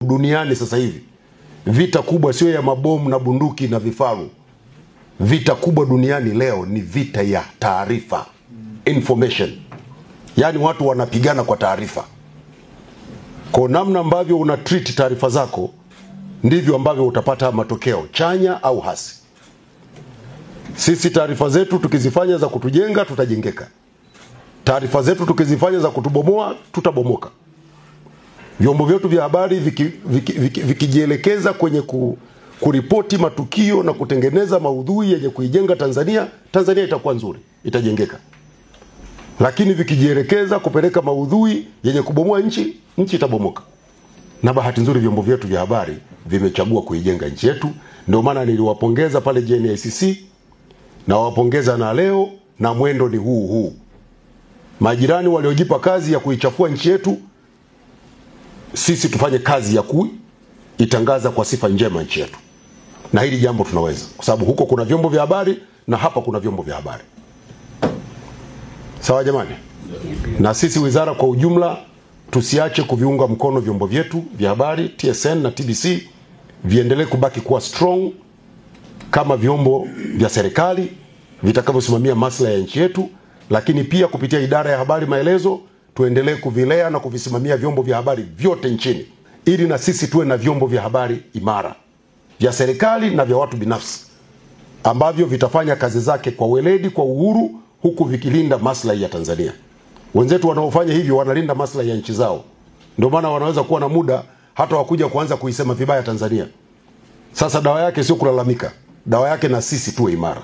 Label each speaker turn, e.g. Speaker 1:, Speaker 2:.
Speaker 1: Duniani sasa hivi vita kubwa sio ya mabomu na bunduki na vifaru. Vita kubwa duniani leo ni vita ya taarifa, information. Yani watu wanapigana kwa taarifa. Kwa namna ambavyo una treat taarifa zako ndivyo ambavyo utapata matokeo chanya au hasi. Sisi taarifa zetu tukizifanya za kutujenga tutajengeka. Taarifa zetu tukizifanya za kutubomoa tutabomoka. Vyombo vyetu vya habari vikijielekeza kwenye kuripoti matukio na kutengeneza maudhui yenye kuijenga Tanzania, Tanzania itakuwa nzuri, itajengeka. Lakini vikijielekeza kupeleka maudhui yenye kubomoa nchi, nchi itabomoka. Na bahati nzuri vyombo vyetu vya habari vimechagua kuijenga nchi yetu. Ndio maana niliwapongeza pale JNICC na wapongeza na leo, na mwendo ni huu. Majirani waliojipa kazi ya kuichafua nchi yetu, sisi tufanye kazi ya kuitangaza kwa sifa njema nchi yetu. Na hili jambo tunaweza, kwa sababu huko kuna vyombo vya habari na hapa kuna vyombo vya habari. Sawa jamani? Na sisi wizara kwa ujumla tusiache kuviunga mkono vyombo vyetu vya habari, TSN na TBC viendelee kubaki kuwa strong kama vyombo vya serikali vitakavyosimamia maslahi ya nchi yetu, lakini pia kupitia idara ya habari maelezo tuendelee kuvilea na kuvisimamia vyombo vya habari vyote nchini, ili na sisi tuwe na vyombo vya habari imara vya serikali na vya watu binafsi ambavyo vitafanya kazi zake kwa weledi, kwa uhuru, huku vikilinda maslahi ya Tanzania. Wenzetu wanaofanya hivyo wanalinda maslahi ya nchi zao. Ndio maana wanaweza kuwa na muda hata wakuja kuanza kuisema vibaya Tanzania. Sasa dawa yake sio kulalamika. Dawa yake na sisi tuwe imara.